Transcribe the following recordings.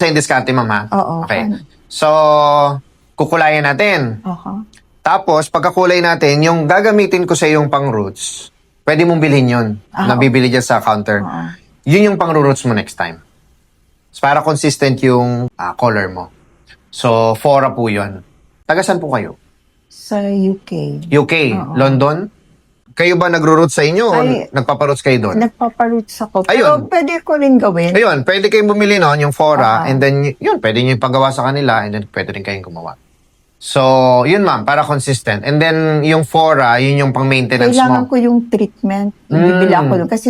Sa diskarte, ma'am, ha? Oo. Okay. So, kukulayan natin. Tapos, pagkakulay natin, yung gagamitin ko sa yung pang-roots, pwede mong bilhin yun. Nabibili dyan sa counter. Yun yung pang-roots mo next time. So, para consistent yung color mo. So, Fora po yun. Tagasan po kayo? Sa UK. UK? London? Kayo ba nagro-roots sa inyo o nagpaparoots kayo doon? Nagpaparoots ako. Ayun. Pero pwede ko rin gawin. Ayun, pwede kayong bumili noon, yung Fora, and then, yun, pwede nyo yung paggawa sa kanila, and then pwede rin kayong gumawa. So, yun ma'am, para consistent. And then, yung Fora, yun yung pang-maintenance Kailangan mo. ko yung treatment. Bibili ako. Kasi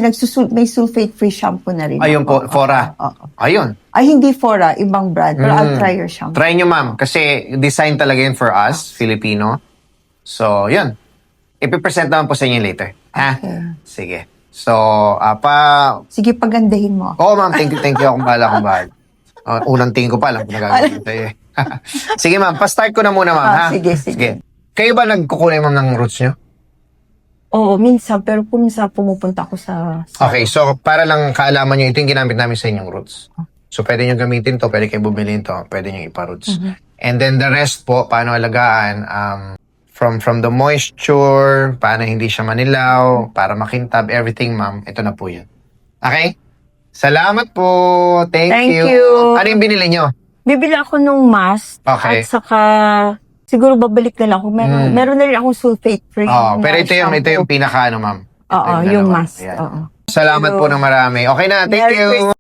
may sulfate-free shampoo na rin. Ayun po, Fora. Ayun. Ay, hindi Fora. Ibang brand. Pero I'll try your shampoo. Try nyo ma'am, kasi design talaga yun for us, Filipino. So, yun. Ipipresent naman po sa inyo later. Ha? Okay. Sige. So, Sige, pagandahin mo. Oo, ma'am. Thank you. Akong bahala. Unang tingin ko pa, alam ko na gagawin sa'yo eh. Sige, ma'am. Pa-start ko na muna, ma'am. Ha? Sige. Kayo ba nagkukulay, ma'am, ng roots nyo? Oo, minsan. Pero kung minsan pumupunta ako sa... Okay, so para lang kaalaman nyo, ito yung ginamit namin sa inyong roots. So, pwede nyo gamitin to, pwede kayo bumili to, pwede nyo ipa-roots. And then the rest po, paano alagaan, from the moisture, paano hindi siya manilaw, para makintab, everything, ma'am, ito na po yun. Okay? Salamat po. Thank you. Ano yung binili nyo? Bibili ako nung mask. Okay. At saka, siguro babalik na lang ako. Meron na rin akong sulfate-free. Pero ito yung pinaka, ma'am. Oo, yung mask. Oo. Salamat po ng marami. Okay na, thank you.